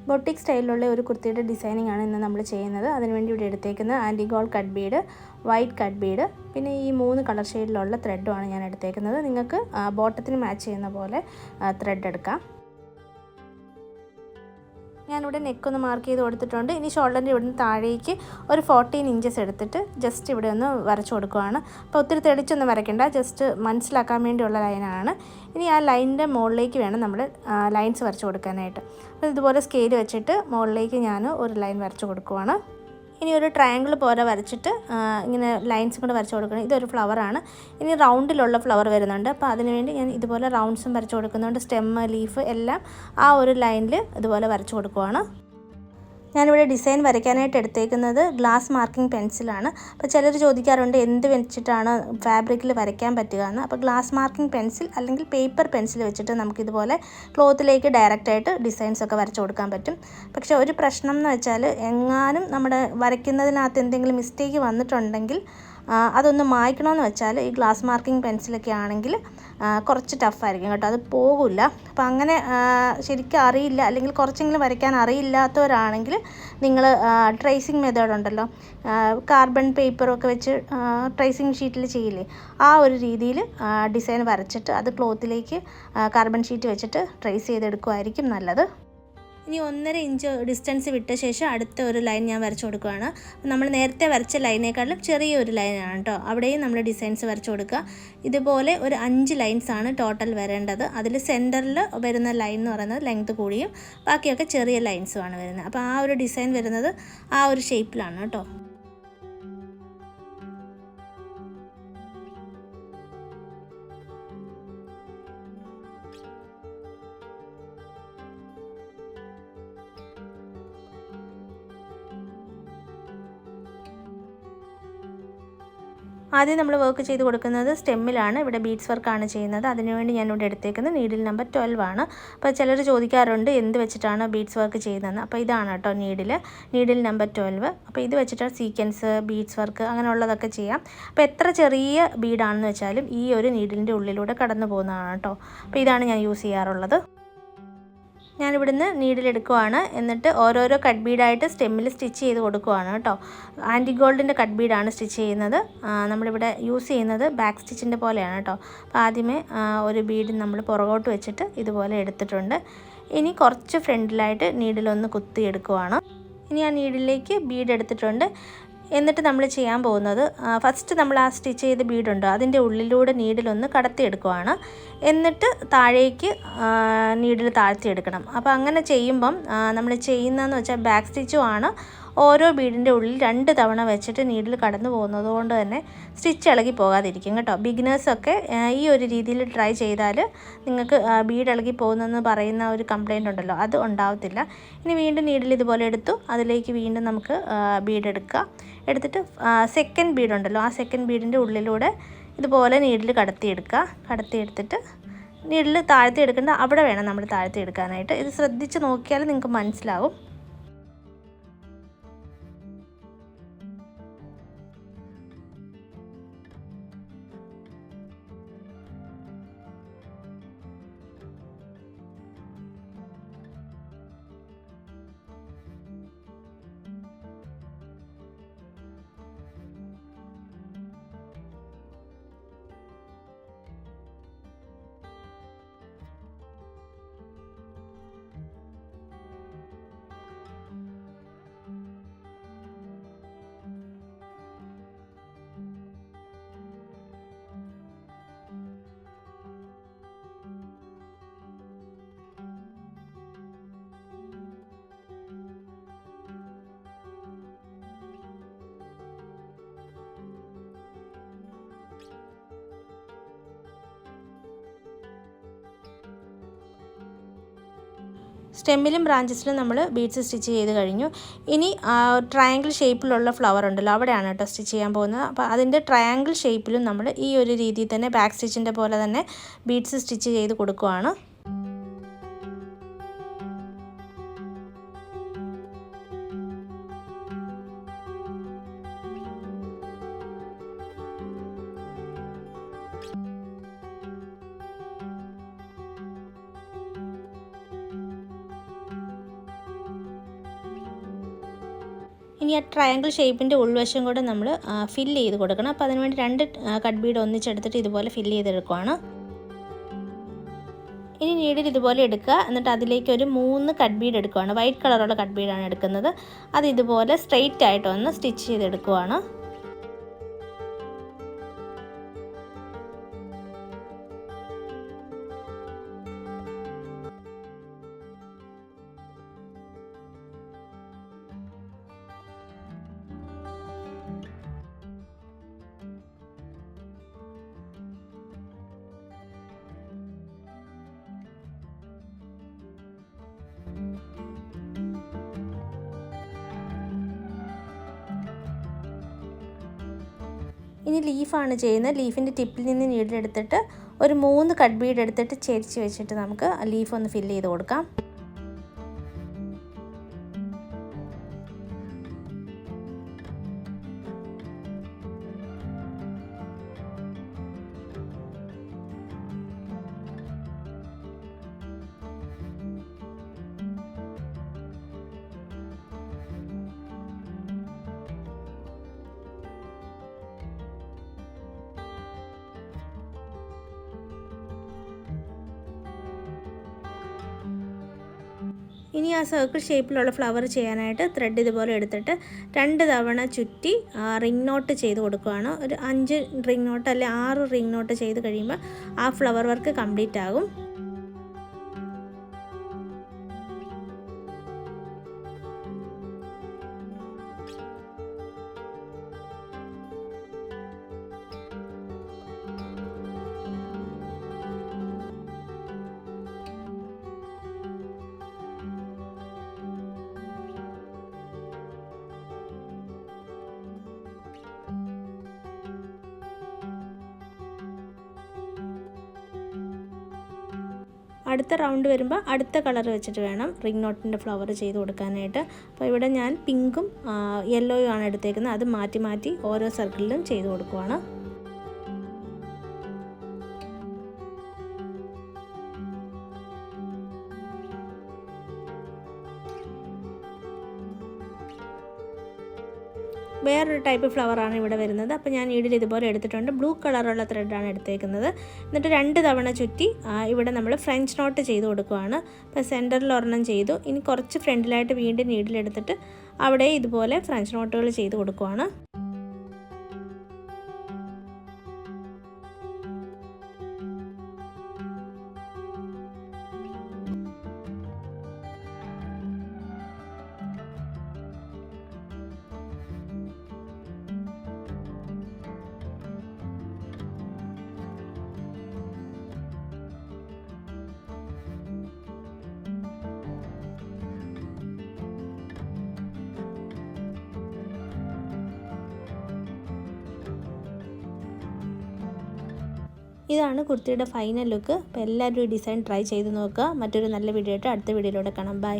Boutique സ്റ്റൈലിലുള്ള ഒരു കുർത്തിയുടെ designing ആണ് ഇന്ന് നമ്മൾ ചെയ്യുന്നത്. അതിനുവേണ്ടി ഇവിടെ എടുത്തേക്കുന്നത് antique gold cut bead, white cut bead, പിന്നെ ഈ 3 കളർ ഷെയ്ഡിലുള്ള ത്രെഡുമാണ് ഞാൻ എടുത്തേക്കുന്നത്. നിങ്ങൾക്ക് ബോട്ടത്തിന് മാച്ച് ചെയ്യുന്ന പോലെ ത്രെഡ് എടുക്കാം. ഞാനിവിടെ നെക്കൊന്ന് മാർക്ക് ചെയ്ത് കൊടുത്തിട്ടുണ്ട്. ഇനി ഷോൾഡറിൻ്റെ ഇവിടുന്ന് താഴേക്ക് ഒരു 14 ഇഞ്ചസ് എടുത്തിട്ട് ജസ്റ്റ് ഇവിടെ ഒന്ന് വരച്ചു കൊടുക്കുകയാണ്. അപ്പോൾ ഒത്തിരി തെളിച്ചൊന്നും വരയ്ക്കേണ്ട, ജസ്റ്റ് മനസ്സിലാക്കാൻ വേണ്ടിയുള്ള ലൈനാണ്. ഇനി ആ ലൈനിൻ്റെ മുകളിലേക്ക് വേണം നമ്മൾ ലൈൻസ് വരച്ചു കൊടുക്കാനായിട്ട്. അപ്പോൾ ഇതുപോലെ സ്കെയിൽ വെച്ചിട്ട് മുകളിലേക്ക് ഞാൻ ഒരു ലൈൻ വരച്ചു കൊടുക്കുവാണ്. ഇനി ഒരു ട്രയാങ്കിൾ പോലെ വരച്ചിട്ട് ഇങ്ങനെ ലൈൻസും കൂടെ വരച്ച് കൊടുക്കണം. ഇതൊരു ഫ്ലവറാണ്. ഇനി റൗണ്ടിലുള്ള ഫ്ലവർ വരുന്നുണ്ട്. അപ്പോൾ അതിനുവേണ്ടി ഞാൻ ഇതുപോലെ റൗണ്ട്സും വരച്ച് കൊടുക്കുന്നുണ്ട്. സ്റ്റെമ്മ്, ലീഫ് എല്ലാം ആ ഒരു ലൈനിൽ ഇതുപോലെ വരച്ച് കൊടുക്കുവാണ്. ഞാനിവിടെ ഡിസൈൻ വരയ്ക്കാനായിട്ട് എടുത്തേക്കുന്നത് ഗ്ലാസ് മാർക്കിംഗ് പെൻസിലാണ്. അപ്പോൾ ചിലർ ചോദിക്കാറുണ്ട് എന്ത് വെച്ചിട്ടാണ് ഫാബ്രിക്കിൽ വരയ്ക്കാൻ പറ്റുക എന്ന്. അപ്പോൾ ഗ്ലാസ് മാർക്കിംഗ് പെൻസിൽ അല്ലെങ്കിൽ പേപ്പർ പെൻസിൽ വെച്ചിട്ട് നമുക്കിതുപോലെ ക്ലോത്തിലേക്ക് ഡയറക്റ്റായിട്ട് ഡിസൈൻസ് ഒക്കെ വരച്ച് കൊടുക്കാൻ പറ്റും. പക്ഷേ ഒരു പ്രശ്നം എന്ന് വെച്ചാൽ എങ്ങാനും നമ്മുടെ വരയ്ക്കുന്നതിനകത്ത് എന്തെങ്കിലും മിസ്റ്റേക്ക് വന്നിട്ടുണ്ടെങ്കിൽ അതൊന്ന് മായ്ക്കണമെന്ന് വെച്ചാൽ ഈ ഗ്ലാസ് മാർക്കിംഗ് പെൻസിലൊക്കെ ആണെങ്കിൽ കുറച്ച് ടഫായിരിക്കും കേട്ടോ, അത് പോകില്ല. അപ്പോൾ അങ്ങനെ ശരിക്കും അറിയില്ല അല്ലെങ്കിൽ കുറച്ചെങ്കിലും വരയ്ക്കാൻ അറിയില്ലാത്തവരാണെങ്കിൽ നിങ്ങൾ ട്രേസിങ് മെത്തേഡ് ഉണ്ടല്ലോ, കാർബൺ പേപ്പറൊക്കെ വെച്ച് ട്രേസിങ് ഷീറ്റിൽ ചെയ്യില്ലേ, ആ ഒരു രീതിയിൽ ഡിസൈൻ വരച്ചിട്ട് അത് ക്ലോത്തിലേക്ക് കാർബൺ ഷീറ്റ് വെച്ചിട്ട് ട്രേസ് ചെയ്തെടുക്കുമായിരിക്കും നല്ലത്. ഇനി 1.5 ഇഞ്ച് ഡിസ്റ്റൻസ് വിട്ട ശേഷം അടുത്ത ഒരു ലൈൻ ഞാൻ വരച്ചു കൊടുക്കുകയാണ്. നമ്മൾ നേരത്തെ വരച്ച ലൈനേക്കാളും ചെറിയൊരു ലൈനാണ് കേട്ടോ. അവിടെയും നമ്മൾ ഡിസൈൻസ് വരച്ചു കൊടുക്കുക. ഇതുപോലെ ഒരു 5 ലൈൻസാണ് ടോട്ടൽ വരേണ്ടത്. അതിൽ സെൻറ്ററിൽ വരുന്ന ലൈൻ എന്ന് പറയുന്നത് ലെങ്ത് കൂടിയും ബാക്കിയൊക്കെ ചെറിയ ലൈൻസുമാണ് വരുന്നത്. അപ്പോൾ ആ ഒരു ഡിസൈൻ വരുന്നത് ആ ഒരു ഷേപ്പിലാണ് കേട്ടോ. ആദ്യം നമ്മൾ വർക്ക് ചെയ്ത് കൊടുക്കുന്നത് സ്റ്റെമ്മിലാണ്. ഇവിടെ ബീഡ്സ് വർക്കാണ് ചെയ്യുന്നത്. അതിനുവേണ്ടി ഞാനിവിടെ എടുത്തേക്കുന്നത് നീഡിൽ നമ്പർ 12 ആണ്. അപ്പോൾ ചിലർ ചോദിക്കാറുണ്ട് എന്ത് വെച്ചിട്ടാണ് ബീഡ്സ് വർക്ക് ചെയ്യുന്നതെന്ന്. അപ്പോൾ ഇതാണ് കേട്ടോ നീഡിൽ നമ്പർ 12. അപ്പോൾ ഇത് വെച്ചിട്ടാണ് സീക്വൻസ്, ബീഡ്സ് വർക്ക് അങ്ങനെയുള്ളതൊക്കെ ചെയ്യാം. അപ്പോൾ എത്ര ചെറിയ ബീഡാണെന്ന് വെച്ചാലും ഈ ഒരു നീഡിലിൻ്റെ ഉള്ളിലൂടെ കടന്നു പോകുന്നതാണ് കേട്ടോ. അപ്പോൾ ഇതാണ് ഞാൻ യൂസ് ചെയ്യാറുള്ളത്. ഞാനിവിടുന്ന് നീഡിലെടുക്കുവാണ്. എന്നിട്ട് ഓരോരോ കട്ട് ബീഡായിട്ട് സ്റ്റെമ്മിൽ സ്റ്റിച്ച് ചെയ്ത് കൊടുക്കുവാണ് കേട്ടോ. ആൻറ്റി ഗോൾഡിൻ്റെ കട്ട് ബീഡാണ് സ്റ്റിച്ച് ചെയ്യുന്നത്. നമ്മളിവിടെ യൂസ് ചെയ്യുന്നത് ബാക്ക് സ്റ്റിച്ചിൻ്റെ പോലെയാണ് കേട്ടോ. അപ്പോൾ ആദ്യമേ ഒരു ബീഡ് നമ്മൾ പുറകോട്ട് വെച്ചിട്ട് ഇതുപോലെ എടുത്തിട്ടുണ്ട്. ഇനി കുറച്ച് ഫ്രണ്ടിലായിട്ട് നീഡിലൊന്ന് കുത്തിയെടുക്കുവാണ്. ഇനി ആ നീഡിലേക്ക് ബീഡ് എടുത്തിട്ടുണ്ട്. എന്നിട്ട് നമ്മൾ ചെയ്യാൻ പോകുന്നത് ഫസ്റ്റ് നമ്മൾ ആ സ്റ്റിച്ച് ചെയ്ത ബീഡുണ്ടോ അതിൻ്റെ ഉള്ളിലൂടെ നീഡിലൊന്ന് കടത്തിയെടുക്കുവാണ്. എന്നിട്ട് താഴേക്ക് നീഡിൽ താഴ്ത്തിയെടുക്കണം. അപ്പോൾ അങ്ങനെ ചെയ്യുമ്പം നമ്മൾ ചെയ്യുന്നതെന്ന് വെച്ചാൽ ബാക്ക് സ്റ്റിച്ചുമാണ്. ഓരോ ബീഡിൻ്റെ ഉള്ളിൽ 2 തവണ വെച്ചിട്ട് നീഡിൽ കടന്നു പോകുന്നത് കൊണ്ട് തന്നെ സ്റ്റിച്ച് ഇളകി പോകാതിരിക്കും കേട്ടോ. ബിഗിനേഴ്സൊക്കെ ഈ ഒരു രീതിയിൽ ട്രൈ ചെയ്താൽ നിങ്ങൾക്ക് ബീഡ് ഇളകി പോകുന്നതെന്ന് പറയുന്ന ഒരു കംപ്ലയിൻ്റ് ഉണ്ടല്ലോ, അത് ഉണ്ടാവത്തില്ല. ഇനി വീണ്ടും നീഡിൽ ഇതുപോലെ എടുത്തു, അതിലേക്ക് വീണ്ടും നമുക്ക് ബീഡ് എടുക്കുക. എടുത്തിട്ട് സെക്കൻഡ് ബീഡ് ഉണ്ടല്ലോ, ആ സെക്കൻഡ് ബീഡിൻ്റെ ഉള്ളിലൂടെ ഇതുപോലെ നീഡിൽ കടത്തിയെടുത്തിട്ട് നീഡിൽ താഴ്ത്തി എടുക്കേണ്ട അവിടെ വേണം നമ്മൾ താഴ്ത്തി എടുക്കാനായിട്ട്. ഇത് ശ്രദ്ധിച്ച് നോക്കിയാൽ നിങ്ങൾക്ക് മനസ്സിലാവും. സ്റ്റെമ്മിലും ബ്രാഞ്ചസിലും നമ്മൾ ബീഡ്സ് സ്റ്റിച്ച് ചെയ്ത് കഴിഞ്ഞു. ഇനി ട്രയാങ്കിൾ ഷേപ്പിലുള്ള ഫ്ലവർ ഉണ്ടല്ലോ, അവിടെയാണ് കേട്ടോ സ്റ്റിച്ച് ചെയ്യാൻ പോകുന്നത്. അപ്പോൾ അതിൻ്റെ ട്രയാങ്കിൾ ഷേപ്പിലും നമ്മൾ ഈ ഒരു രീതിയിൽ തന്നെ ബാക്ക് സ്റ്റിച്ചിൻ്റെ പോലെ തന്നെ ബീഡ്സ് സ്റ്റിച്ച് ചെയ്ത് കൊടുക്കുകയാണ്. ഇനി ആ ട്രയാങ്കിൾ ഷേപ്പിൻ്റെ ഉൾവശം കൂടെ നമ്മൾ ഫില്ല് ചെയ്ത് കൊടുക്കണം. അപ്പോൾ അതിനുവേണ്ടി 2 കട്ട് ബീഡ് ഒന്നിച്ചെടുത്തിട്ട് ഇതുപോലെ ഫില്ല് ചെയ്തെടുക്കുവാണ്. ഇനി നീഡിൽ ഇതുപോലെ എടുക്കുക. എന്നിട്ട് അതിലേക്ക് ഒരു 3 കട്ട് ബീഡ് എടുക്കുവാണ്. വൈറ്റ് കളറുള്ള കട്ട് ബീഡാണ് എടുക്കുന്നത്. അത് ഇതുപോലെ സ്ട്രെയിറ്റ് ആയിട്ട് ഒന്ന് സ്റ്റിച്ച് ചെയ്തെടുക്കുവാണ്. ഇനി ലീഫാണ് ചെയ്യുന്നത്. ലീഫിൻ്റെ ടിപ്പിൽ നിന്ന് നീഡിലെടുത്തിട്ട് ഒരു 3 കട്ട് ബീഡ് എടുത്തിട്ട് ചെരിച്ച് വെച്ചിട്ട് നമുക്ക് ലീഫ് ഒന്ന് ഫില്ല് ചെയ്ത് കൊടുക്കാം. ഇനി ആ സർക്കിൾ ഷേപ്പിലുള്ള ഫ്ലവർ ചെയ്യാനായിട്ട് ത്രെഡ് ഇതുപോലെ എടുത്തിട്ട് 2 തവണ ചുറ്റി റിംഗ് നോട്ട് ചെയ്ത് കൊടുക്കുകയാണ്. ഒരു 5 റിംഗ് നോട്ട് അല്ലെ 6 റിംഗ് നോട്ട് ചെയ്ത് കഴിയുമ്പോൾ ആ ഫ്ലവർ വർക്ക് കംപ്ലീറ്റ് ആകും. അടുത്ത റൗണ്ട് വരുമ്പോൾ അടുത്ത കളർ വെച്ചിട്ട് വേണം റിംഗ് നോട്ടിൻ്റെ ഫ്ലവർ ചെയ്ത് കൊടുക്കാനായിട്ട്. അപ്പോൾ ഇവിടെ ഞാൻ പിങ്കും യെല്ലോയും ആണ് എടുത്തേക്കുന്നത്. അത് മാറ്റി മാറ്റി ഓരോ സർക്കിളിലും ചെയ്ത് കൊടുക്കുവാണ്. വേറൊരു ടൈപ്പ് ഫ്ലവറാണ് ഇവിടെ വരുന്നത്. അപ്പോൾ ഞാൻ ഈടിൽ ഇതുപോലെ എടുത്തിട്ടുണ്ട്. ബ്ലൂ കളറുള്ള ത്രെഡാണ് എടുത്തേക്കുന്നത്. എന്നിട്ട് 2 തവണ ചുറ്റി ഇവിടെ നമ്മൾ ഫ്രഞ്ച് നോട്ട് ചെയ്ത് കൊടുക്കുകയാണ്. അപ്പോൾ സെൻറ്ററിൽ ഒരെണ്ണം ചെയ്തു. ഇനി കുറച്ച് ഫ്രണ്ടിലായിട്ട് വീണ്ടും നീഡിലെടുത്തിട്ട് അവിടെ ഇതുപോലെ ഫ്രഞ്ച് നോട്ടുകൾ ചെയ്ത് കൊടുക്കുകയാണ്. ഇതാണ് കുർത്തിയുടെ ഫൈനൽ ലുക്ക്. അപ്പോൾ എല്ലാവരും ഈ ഡിസൈൻ ട്രൈ ചെയ്ത് നോക്കുക. മറ്റൊരു നല്ല വീഡിയോ ആയിട്ട് അടുത്ത വീഡിയോയിലൂടെ കാണാം. ബൈ.